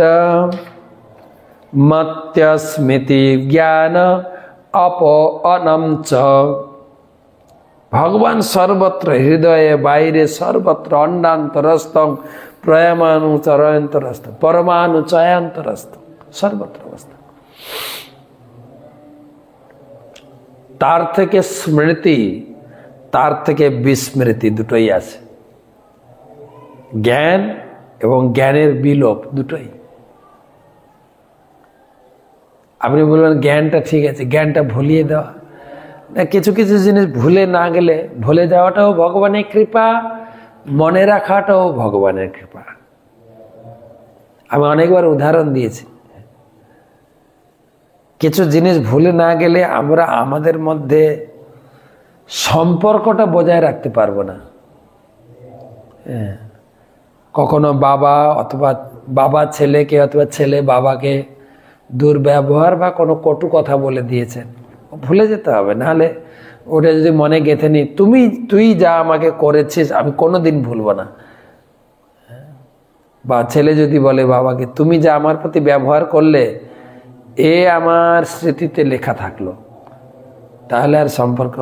মত্য স্মৃতি জ্ঞান অপনম চ। ভগবান সর্বত্র, হৃদয়ে বাইরে সর্বত্র, অন্ডান্তরস্থ প্রয়ামাণু চরান্তরস্থ পরমাণু চয়ান্তরস্থ, সর্বত্র অবস্থা। তার থেকে স্মৃতি, তার থেকে বিস্মৃতি দুটোই আছে। জ্ঞান এবং জ্ঞানের বিলোপ দুটোই। আপনি বলবেন জ্ঞানটা ঠিক আছে, জ্ঞানটা ভুলিয়ে দেওয়া না। কিছু কিছু জিনিস ভুলে না গেলে, ভুলে যাওয়াটাও ভগবানের কৃপা, মনে রাখাটাও ভগবানের কৃপা। আমি অনেকবার উদাহরণ দিয়েছি, কিছু জিনিস ভুলে না গেলে আমরা আমাদের মধ্যে সম্পর্কটা বজায় রাখতে পারবো না। কখনো বাবা অথবা বাবা ছেলেকে অথবা ছেলে বাবাকে দুর্ব্যবহার বা কোনো কটু কথা বলে দিয়েছেন, ভুলে যেতে হবে। নাহলে ওটা যদি মনে গেঁথে নি, তুই যা আমাকে করেছিস আমি কোনোদিন ভুলবো না। বা ছেলে যদি বলে বাবাকে, তুমি যা আমার প্রতি ব্যবহার করলে এ আমার স্মৃতিতে লেখা থাকলো, তাহলে আর সম্পর্ক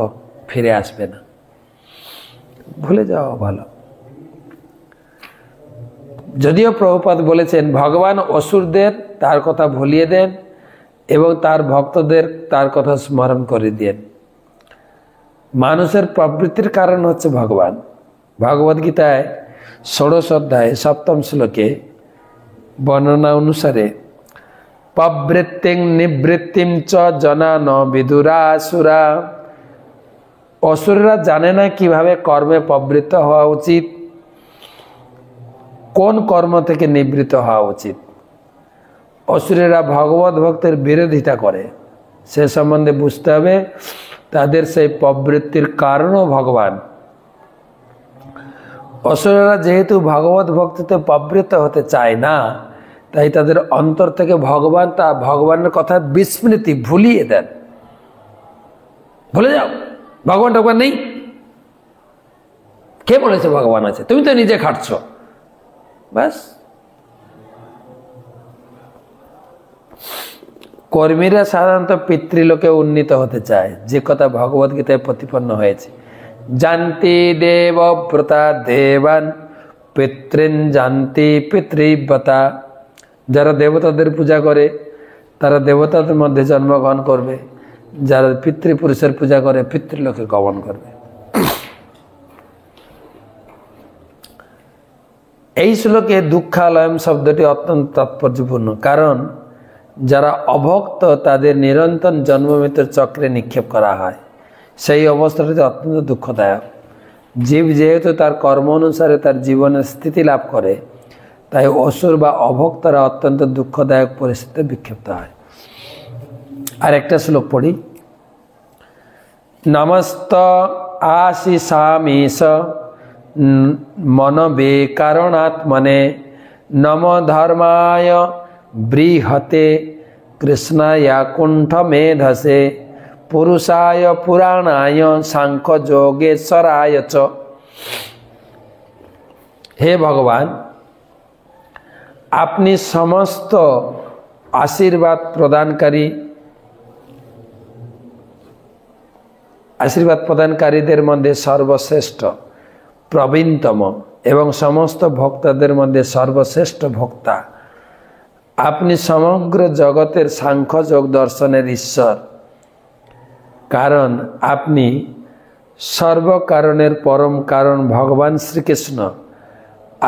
ফিরে আসবে না। ভুলে যাওয়া ভালো। যদিও প্রভুপাদ বলেছেন ভগবান অসুরদের তার কথা ভুলিয়ে দেন এবং তার ভক্তদের তার কথা স্মরণ করে দেন। মানুষের প্রবৃত্তির কারণ হচ্ছে ভগবান। ভগবদ্গীতায় ১৬ অধ্যায় ৭ম শ্লোকে বর্ণনা অনুসারে প্রবৃত্তিং নিবৃত্তিম চ জনা ন বিদুরাসুরা। অসুররা জানে না কিভাবে কর্মে প্রবৃত্ত হওয়া উচিত, কোন কর্ম থেকে নিবৃত্ত হওয়া উচিত। অসুরেরা ভগবত ভক্তের বিরোধিতা করে, সে সম্বন্ধে বুঝতে হবে তাদের সেই প্রবৃত্তির কারণও ভগবান। অসুরেরা যেহেতু ভগবত ভক্তিতে প্রবৃত্ত হতে চায় না, তাই তাদের অন্তর থেকে ভগবানের কথা বিস্মৃতি ভুলিয়ে দেন। ভুলে যাও, ভগবান টগবান নেই। কে বলেছে ভগবান আছে? তুমি তো নিজে খাটছ। ব্যাস। কর্মীরা সাধারণত পিতৃলোকে উন্নীত হতে চায়, যে কথা ভগবদ্গীতায় প্রতিপন্ন হয়েছে। জানতি দেবব্রতা দেবান পিতৃন জানতি পিতৃব্রতা। যারা দেবতাদের পূজা করে তারা দেবতাদের মধ্যে জন্মগ্রহণ করবে, যারা পিতৃপুরুষের পূজা করে পিতৃলোকে গমন করবে। এই শ্লোকে দুঃখালয়ম শব্দটি অত্যন্ত তাৎপর্যপূর্ণ, কারণ যারা অভক্ত তাদের নিরন্তর জন্মমৃত্যুর চক্রে নিক্ষেপ করা হয়। সেই অবস্থাটি অত্যন্ত দুঃখদায়ক। জীব যেহেতু তার কর্ম অনুসারে তার জীবনের স্থিতি লাভ করে, তাই অসুর বা অভক্তরা অত্যন্ত দুঃখদায়ক পরিস্থিতিতে বিক্ষিপ্ত হয়। আর একটা শ্লোক পড়ি। নমস্ত আশিসামিষ মনবে কারণাত্মনে নম ধর্মায় বৃহতে কৃষ্ণায় কুণ্ঠ মেধসে পুরুষায় পুরাণায় সাংখ্য যোগেশ্বরায় চ। হে ভগবান, আপনি সমস্ত আশীর্বাদ প্রদানকারীদের মধ্যে সর্বশ্রেষ্ঠ, প্রবীণতম এবং সমস্ত ভক্তদের মধ্যে সর্বশ্রেষ্ঠ ভক্তা। আপনি সমগ্র জগতের সাংখ্যযোগ দর্শনের ঈশ্বর, কারণ আপনি সর্বকারণের পরম কারণ ভগবান শ্রীকৃষ্ণ।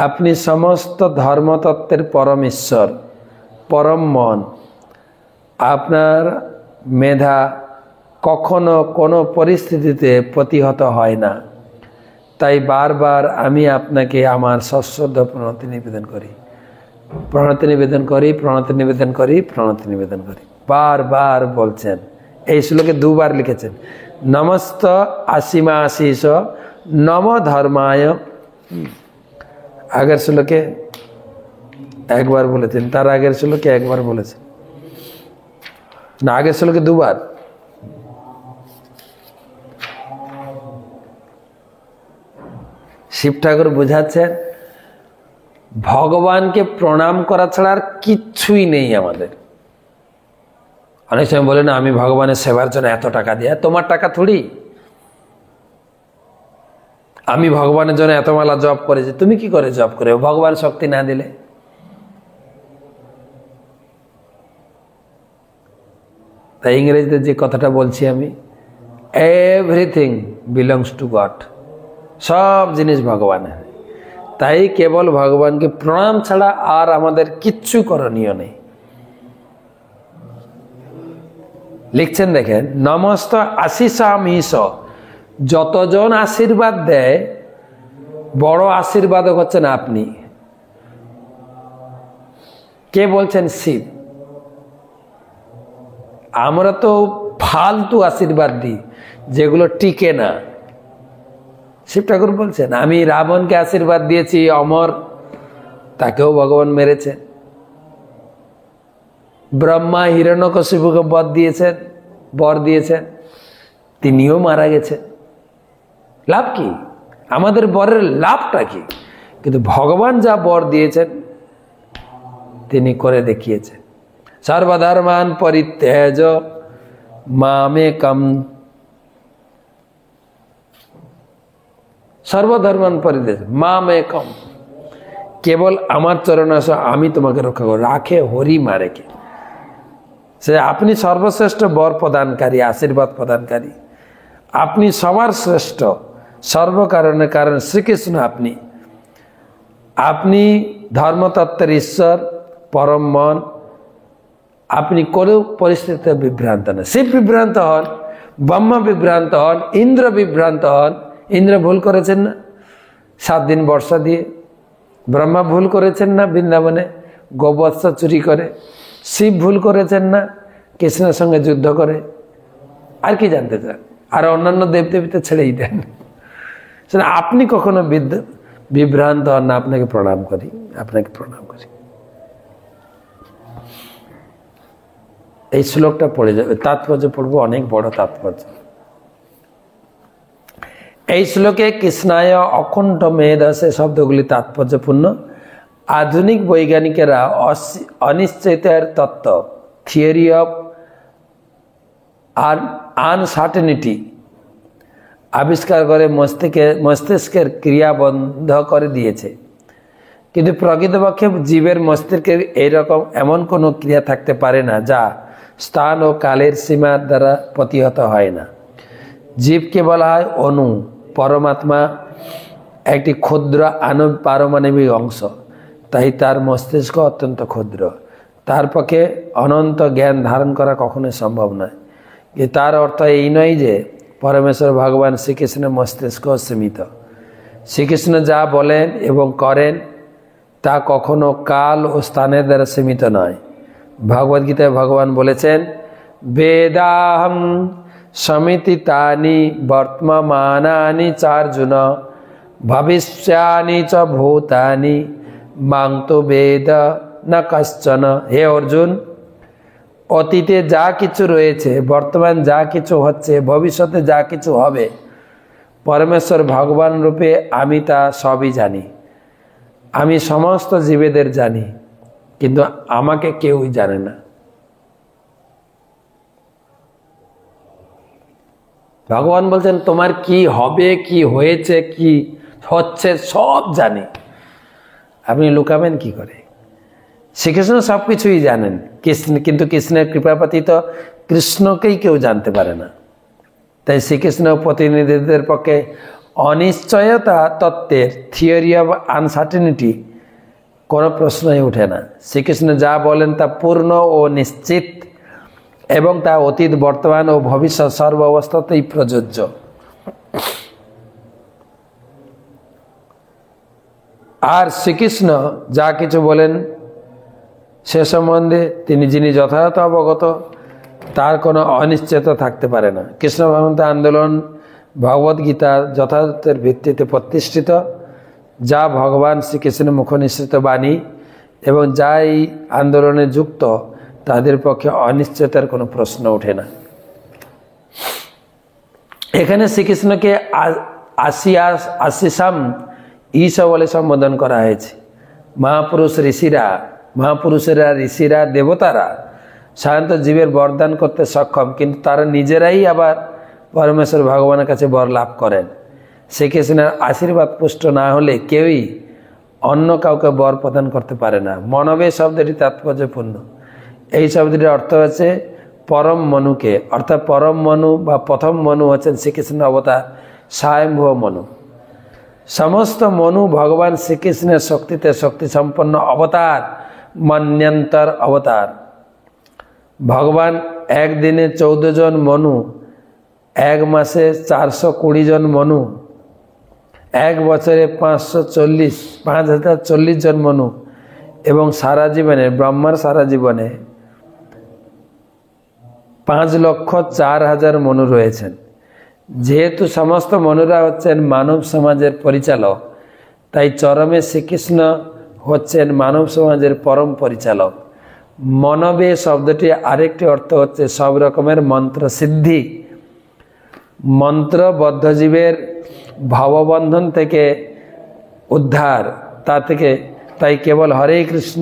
আপনি সমস্ত ধর্মতত্ত্বের পরম ঈশ্বর, পরম মন। আপনার মেধা কখনো কোনো পরিস্থিতিতে প্রতিহত হয় না। তাই বারবার আমি আপনাকে আমার সশ্রদ্ধ প্রণতি নিবেদন করি, প্রণতি নিবেদন করি, প্রণতি নিবেদন করি, প্রণতি নিবেদন করি। বারবার বলছেন। এই শ্লোকে দুবার লিখেছেন, নমস্ত আশিমা আশিস নম ধর্মায়। আগের শ্লোকে একবার বলেছেন, তার আগের শ্লোকে একবার বলেছেন না, আগের শ্লোকে দুবার। শিব ঠাকুর বোঝাচ্ছেন ভগবানকে প্রণাম করা ছাড়া আর কিচ্ছুই নেই আমাদের। অনেক সময় বলে না, আমি ভগবানের সেবার জন্য এত টাকা দিই। তোমার টাকা থোড়ি। আমি ভগবানের জন্য এত মালা জপ করেছি, তুমি কি করে জপ করে? ভগবান শক্তি না দিলে। তাই ইংরেজিতে যে কথাটা বলছি আমি, এভরিথিং বিলংস টু গড, সব জিনিস ভগবানের। তাই কেবল ভগবানকে প্রণাম ছাড়া আর আমাদের কিচ্ছু করণীয় নেই। লিখছেন দেখেন, নমস্ত আশিসামিষ। যতজন আশীর্বাদ দেয়, বড় আশীর্বাদক হচ্ছেন আপনি। কে বলছেন? শিব। আমরা তো ফালতু আশীর্বাদ দিই, যেগুলো টিকে না। শিব ঠাকুর বলছেন, আমি রাবণকে আশীর্বাদ দিয়েছি অমর, তাকেও ভগবান মেরেছেন। ব্রহ্মা হিরণ্যকশিপুকে বর দিয়েছেন, তিনিও মারা গেছেন। লাভ কি? আমাদের বরের লাভটা কি? কিন্তু ভগবান যা বর দিয়েছেন তিনি করে দেখিয়েছেন। সর্বধর্মান পরিত্যাজ মামেকম। সর্বধর্মান পরিত্যাজ মামেকম, কেবল আমার চরণে আসো, আমি তোমাকে রক্ষা করব। রাখে হরি মারে কে? সে আপনি সর্বশ্রেষ্ঠ বর প্রদানকারী, আশীর্বাদ প্রদানকারী। আপনি সবার শ্রেষ্ঠ, সর্বকারণের কারণ শ্রীকৃষ্ণ। আপনি ধর্মতত্ত্বের ঈশ্বর, পরম মন। আপনি কোনো পরিস্থিতিতে বিভ্রান্ত না। শিব বিভ্রান্ত হন, ব্রহ্মা বিভ্রান্ত হন, ইন্দ্র বিভ্রান্ত হন। ইন্দ্র ভুল করেছেন না 7 দিন বর্ষা দিয়ে? ব্রহ্মা ভুল করেছেন না বৃন্দাবনে গোবৎস চুরি করে? শিব ভুল করেছেন না কৃষ্ণের সঙ্গে যুদ্ধ করে? আর কি জানতে চান? আর অন্যান্য দেবদেবীতে ছেড়েই দেন। সেটা আপনি কখনো বিভ্রান্ত হন না। আপনাকে প্রণাম করি, আপনাকে প্রণাম করি। এই শ্লোকটা পড়ে যাবে, তাৎপর্য পড়বো, অনেক বড় তাৎপর্য। এই শ্লোকে কৃষ্ণায় অকুণ্ঠ মেধসে শব্দগুলি তাৎপর্যপূর্ণ। আধুনিক বৈজ্ঞানিকেরা অনিশ্চয়তার তত্ত্ব, থিওরি অফ আনসার্টেনিটি আবিষ্কার করে মস্তিষ্কের ক্রিয়া বন্ধ করে দিয়েছে। কিন্তু প্রকৃতপক্ষে জীবের মস্তিষ্কের এইরকম এমন কোনো ক্রিয়া থাকতে পারে না যা স্থান ও কালের সীমার দ্বারা প্রতিহত হয় না। জীবকে বলা হয় অণু, পরমাত্মা একটি ক্ষুদ্র পারমাণবিক অংশ। তাই তার মস্তিষ্ক অত্যন্ত ক্ষুদ্র। তার পক্ষে অনন্ত জ্ঞান ধারণ করা কখনোই সম্ভব নয়। তার অর্থ এই নয় যে পরমেশ্বর ভগবান শ্রীকৃষ্ণের মস্তিষ্ক সীমিত। শ্রীকৃষ্ণ যা বলেন এবং করেন তা কখনো কাল ও স্থানের দ্বারা সীমিত নয়। ভগবদ্গীতায় ভগবান বলেছেন, বেদাহম সমিতিতানি বর্তমানানি চার্জুন ভবিষ্যানি চ ভূতানি মাং তো বেদ না কশ্চন। হে অর্জুন, অতীতে যা কিছু রয়েছে, বর্তমান যা কিছু হচ্ছে, ভবিষ্যতে যা কিছু হবে, পরমেশ্বর ভগবান রূপে আমি তা সবই জানি। আমি সমস্ত জীবেদের জানি, কিন্তু আমাকে কেউই জানে না। ভগবান বলছেন, তোমার কি হবে, কি হয়েছে, কি হচ্ছে সব জানি, আপনি লুকাবেন কি করে? শ্রীকৃষ্ণ সব কিছুই জানেন, কিন্তু কৃষ্ণের কৃপাপাতিত কৃষ্ণকেই কেউ জানতে পারে না। তাই শ্রীকৃষ্ণ প্রতিনিধিদের পক্ষে অনিশ্চয়তা তত্ত্বের থিওরি অব আনসার্টেনিটি কোনো প্রশ্নই ওঠে না। শ্রীকৃষ্ণ যা বলেন তা পূর্ণ ও নিশ্চিত এবং তা অতীত, বর্তমান ও ভবিষ্যৎ সর্ব অবস্থাতেই প্রযোজ্য। আর শ্রীকৃষ্ণ যা কিছু বলেন সে সম্বন্ধে যিনি যথাযথ অবগত, তার কোনো অনিশ্চয়তা থাকতে পারে না। কৃষ্ণ ভগবন্ত আন্দোলন ভগবদ্গীতা যথাযথের ভিত্তিতে প্রতিষ্ঠিত, যা ভগবান শ্রীকৃষ্ণের মুখনিসৃত বাণী এবং যা এই আন্দোলনে যুক্ত, তাদের পক্ষে অনিশ্চয়তার কোনো প্রশ্ন ওঠে না। এখানে শ্রীকৃষ্ণকে আশিসাম ঈশ বলে সম্বোধন করা হয়েছে। মহাপুরুষেরা ঋষিরা দেবতারা সাধারণত জীবের বরদান করতে সক্ষম, কিন্তু তারা নিজেরাই আবার পরমেশ্বর ভগবানের কাছে বর লাভ করেন। শ্রীকৃষ্ণের আশীর্বাদ পুষ্ট না হলে কেউই অন্য কাউকে বর প্রদান করতে পারে না। মনবে শব্দটি তাৎপর্যপূর্ণ। এই শব্দটির অর্থ হচ্ছে পরম মনুকে, অর্থাৎ পরম মনু বা প্রথম মনু হচ্ছেন শ্রীকৃষ্ণের অবতার স্বয়ম্ভুব মনু। সমস্ত মনু ভগবান শ্রীকৃষ্ণের শক্তিতে শক্তি সম্পন্ন অবতার, মন্যন্তর অবতার। ভগবান একদিনে 14 জন মনু, এক মাসে 420 জন মনু, এক বছরে 5040 জন মনু এবং সারা জীবনে ব্রহ্মার সারা জীবনে 5,04,000 মনু রয়েছেন। যেহেতু সমস্ত মনুরা হচ্ছেন মানব সমাজের পরিচালক, তাই চরমে শ্রীকৃষ্ণ হচ্ছেন মানব সমাজের পরম পরিচালক। মনবে শব্দটি আরেকটি অর্থ হচ্ছে সব রকমের মন্ত্র সিদ্ধি। মন্ত্রবদ্ধ জীবের ভববন্ধন থেকে উদ্ধার, তাই কেবল হরে কৃষ্ণ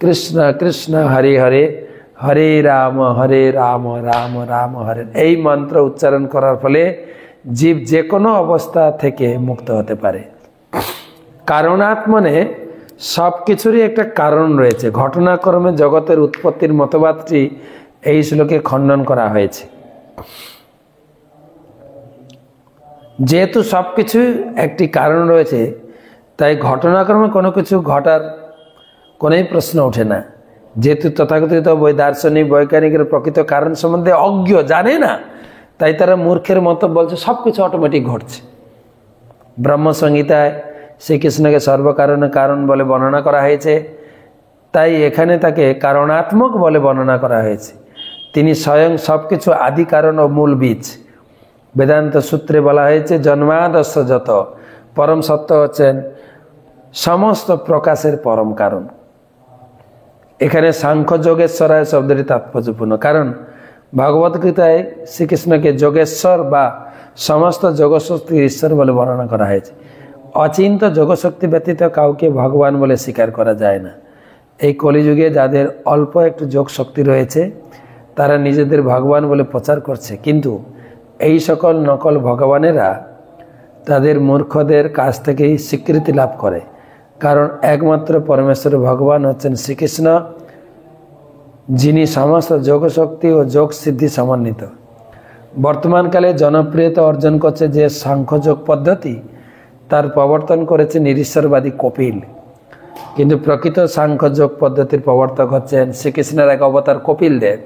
কৃষ্ণ কৃষ্ণ হরে হরে, হরে রাম রাম রাম হরে, এই মন্ত্র উচ্চারণ করার ফলে জীব যে কোনো অবস্থা থেকে মুক্ত হতে পারে। কারণাত্মনে সব কিছুরই একটা কারণ রয়েছে। ঘটনাক্রমে জগতের উৎপত্তির মতবাদটি এই শ্লোকে খণ্ডন করা হয়েছে। যেহেতু সব কিছু একটি কারণ রয়েছে, তাই ঘটনাক্রমে কোনো কিছু ঘটার কোনোই প্রশ্ন ওঠে না। যেহেতু তথাকথিত দার্শনিক বৈজ্ঞানিকের প্রকৃত কারণ সম্বন্ধে অজ্ঞ, জানে না, তাই তারা মূর্খের মতো বলছে সব কিছু অটোমেটিক ঘটছে। ব্রহ্মসংহিতায় শ্রীকৃষ্ণকে সর্বকারণে কারণ বলে বর্ণনা করা হয়েছে, তাই এখানে তাকে কারণাত্মক বলে বর্ণনা করা হয়েছে। তিনি স্বয়ং সব কিছু আদি কারণ ও মূল বীজ। বেদান্ত সূত্রে বলা হয়েছে জন্মাদস্য যত, পরম সত্য হচ্ছেন সমস্ত প্রকাশের পরম কারণ। এখানে সাংখ্য যোগেশ্বরায় শব্দটি তাৎপর্যপূর্ণ, কারণ ভগবদ্গীতায় শ্রীকৃষ্ণকে যোগেশ্বর বা সমস্ত যোগশক্তির ঈশ্বর বলে বর্ণনা করা হয়েছে। অচিন্ত যোগশক্তি ব্যতীত কাউকে ভগবান বলে স্বীকার করা যায় না। এই কলিযুগে যাদের অল্প একটু যোগ শক্তি রয়েছে, তারা নিজেদের ভগবান বলে প্রচার করছে, কিন্তু এই সকল নকল ভগবানেরা তাদের মূর্খদের কাছ থেকেই স্বীকৃতি লাভ করে। কারণ একমাত্র পরমেশ্বর ভগবান হচ্ছেন শ্রীকৃষ্ণ, যিনি সমস্ত যোগশক্তি ও যোগ সিদ্ধি সমন্বিত। বর্তমানকালে জনপ্রিয়তা অর্জন করছে যে সাংখ্যযোগ পদ্ধতি, তার প্রবর্তন করেছে নিরীশ্বরবাদী কপিল। কিন্তু প্রকৃত সাংখ্যযোগ পদ্ধতির প্রবর্তক হচ্ছেন শ্রীকৃষ্ণের এক অবতার কপিল দেব,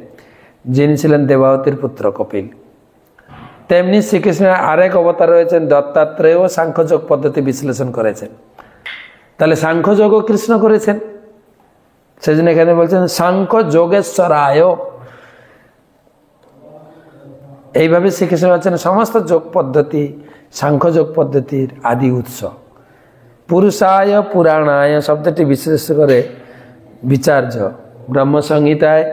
যিনি ছিলেন দেবাবতীর পুত্র কপিল। তেমনি শ্রীকৃষ্ণের আরেক অবতার রয়েছেন দত্তাত্রেয়, সাংখ্যযোগ পদ্ধতি বিশ্লেষণ করেছেন। তাহলে সাংখ্যযোগও কৃষ্ণ করেছেন, সেজন্য এখানে বলছেন সাংখ্য যোগেশ্বরায়। এইভাবে শ্রীকৃষ্ণ হচ্ছেন সমস্ত যোগ পদ্ধতি, সাংখ্যযোগ পদ্ধতির আদি উৎস। পুরুষায় পুরাণায় শব্দটি বিশেষ করে বিচার্য। ব্রহ্মসংহিতায়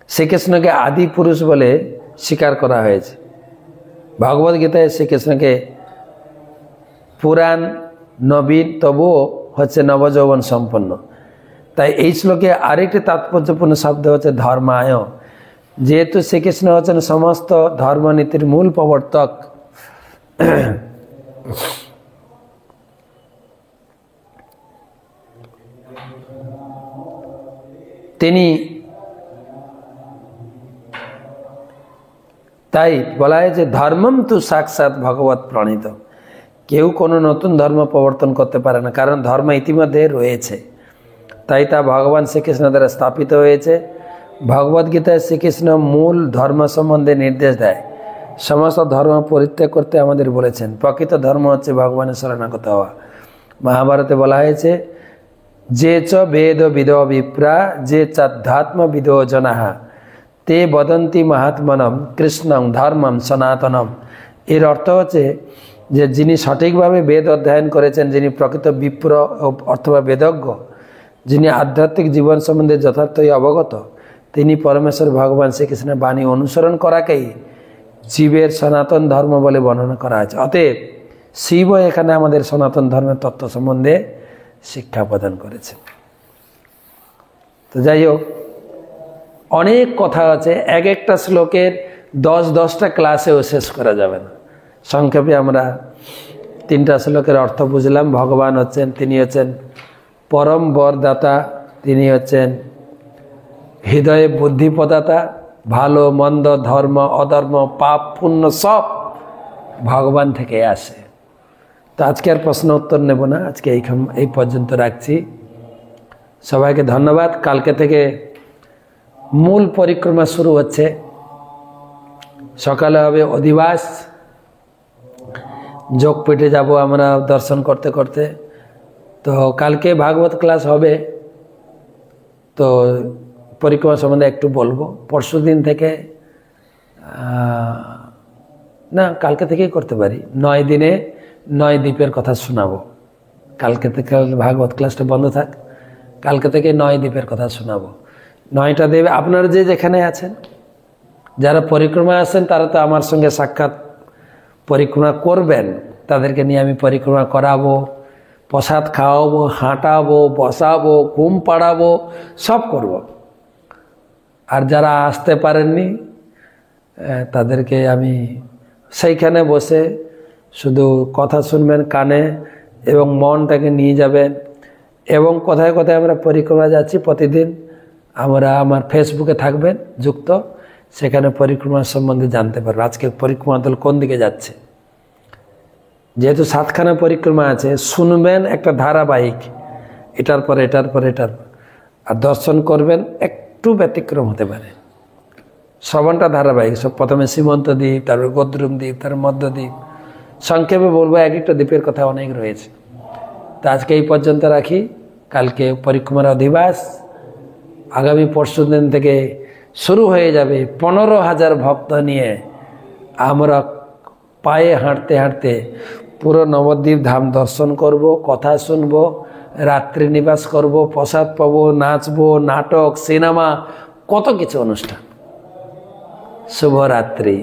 শ্রীকৃষ্ণকে আদি পুরুষ বলে স্বীকার করা হয়েছে। ভগবদ্গীতায় শ্রীকৃষ্ণকে পুরাণ, নবীন, তবুও হচ্ছে নবযৌবন সম্পন্ন। তাই এই শ্লোকে আরেকটি তাৎপর্যপূর্ণ শব্দ হচ্ছে ধর্মায়। যেহেতু শ্রীকৃষ্ণ হচ্ছেন সমস্ত ধর্মনীতির মূল প্রবর্তক, তিনি তাই বলা হয় যে ধর্মম তু সাক্ষাৎ ভগবত প্রণীত। কেউ কোনো নতুন ধর্ম প্রবর্তন করতে পারে না, কারণ ধর্ম ইতিমধ্যে রয়েছে, তাই তা ভগবান শ্রীকৃষ্ণ দ্বারা স্থাপিত হয়েছে। ভগবদ্গীতায় শ্রীকৃষ্ণ মূল ধর্ম সম্বন্ধে নির্দেশ দেয়। সমস্ত ধর্ম পরিত্যাগ করতে আমাদের বলেছেন। প্রকৃত ধর্ম হচ্ছে ভগবানের শরণাগত হওয়া। মহাভারতে বলা হয়েছে যে চ বেদ বিদো বিপ্রা যে চাধ্যাত্ম বিদো জনাহা তে বদন্তি মহাত্মনম কৃষ্ণং ধর্মম সনাতনম। এর অর্থ হচ্ছে যে যিনি সঠিকভাবে বেদ অধ্যয়ন করেছেন, যিনি প্রকৃত বিপ্র অথবা বেদজ্ঞ, যিনি আধ্যাত্মিক জীবন সম্বন্ধে যথার্থই অবগত, তিনি পরমেশ্বর ভগবান শ্রীকৃষ্ণের বাণী অনুসরণ করাকেই জীবের সনাতন ধর্ম বলে বর্ণনা করা আছে। অতএব শিব এখানে আমাদের সনাতন ধর্মের তত্ত্ব সম্বন্ধে শিক্ষা প্রদান করেছেন। তো যাই হোক, অনেক কথা আছে, এক একটা শ্লোকের 10-10টা ক্লাসেও শেষ করা যাবে না। সংক্ষেপে আমরা 3টা শ্লোকের অর্থ বুঝলাম। ভগবান হচ্ছেন, তিনি হচ্ছেন পরম বরদাতা, তিনি হচ্ছেন হৃদয়ে বুদ্ধি প্রদাতা। ভালো মন্দ, ধর্ম অধর্ম, পাপ পুণ্য সব ভগবান থেকে আসে। তো আজকে আর প্রশ্ন উত্তর নেব না, আজকে এই পর্যন্ত রাখছি। সবাইকে ধন্যবাদ। কালকে থেকে মূল পরিক্রমা শুরু হচ্ছে। সকালে হবে অধিবাস, যোগপীঠে যাব আমরা দর্শন করতে করতে। তো কালকে ভাগবত ক্লাস হবে, তো পরিক্রমা সম্বন্ধে একটু বলবো। পরশু দিন থেকে না, কালকে থেকেই করতে পারি। 9 দিনে 9 দ্বীপের কথা শোনাবো। কালকে থেকে ভাগবত ক্লাসটা বন্ধ থাক, কালকে থেকে 9 দ্বীপের কথা শোনাবো। 9টা দ্বীপ আপনারা যে যেখানে আছেন, যারা পরিক্রমা আছেন তারা তো আমার সঙ্গে সাক্ষাৎ পরিক্রমা করবেন, তাদেরকে নিয়ে আমি পরিক্রমা করাবো, প্রসাদ খাওয়াবো, হাঁটাবো, বসাবো, ঘুম পাড়াবো, সব করব। আর যারা আসতে পারেননি তাদেরকে আমি সেইখানে বসে শুধু কথা শুনবেন কানে এবং মনটাকে নিয়ে যাবেন। এবং কোথায় কোথায় আমরা পরিক্রমা যাচ্ছি প্রতিদিন আমার ফেসবুকে থাকবেন যুক্ত, সেখানে পরিক্রমা সম্বন্ধে জানতে পারবেন। আজকে পরিক্রমা দল কোন দিকে যাচ্ছে, যেহেতু 7খানা পরিক্রমা আছে, শুনবেন একটা ধারাবাহিক, এটার পর এটার পর এটার, আর দর্শন করবেন একটু ব্যতিক্রম হতে পারে। শ্রবণটা ধারাবাহিক, সব প্রথমে সীমন্ত দ্বীপ, তারপর গদ্রুম দ্বীপ, তারপর মধ্যদ্বীপ। সংক্ষেপে বলবো, এক একটা দ্বীপের কথা অনেক রয়েছে। তো আজকে এই পর্যন্ত রাখি। কালকে পরিক্রমার অধিবাস, আগামী পরশু দিন থেকে শুরু হয়ে যাবে। 15,000 ভক্ত নিয়ে আমরা পায়ে হাঁটতে হাঁটতে পুরো নবদ্বীপ ধাম দর্শন করব, কথা শুনব, রাত্রি নিবাস করব, প্রসাদ পাবো, নাচবো, নাটক, সিনেমা, কত কিছু অনুষ্ঠান। শুভরাত্রি।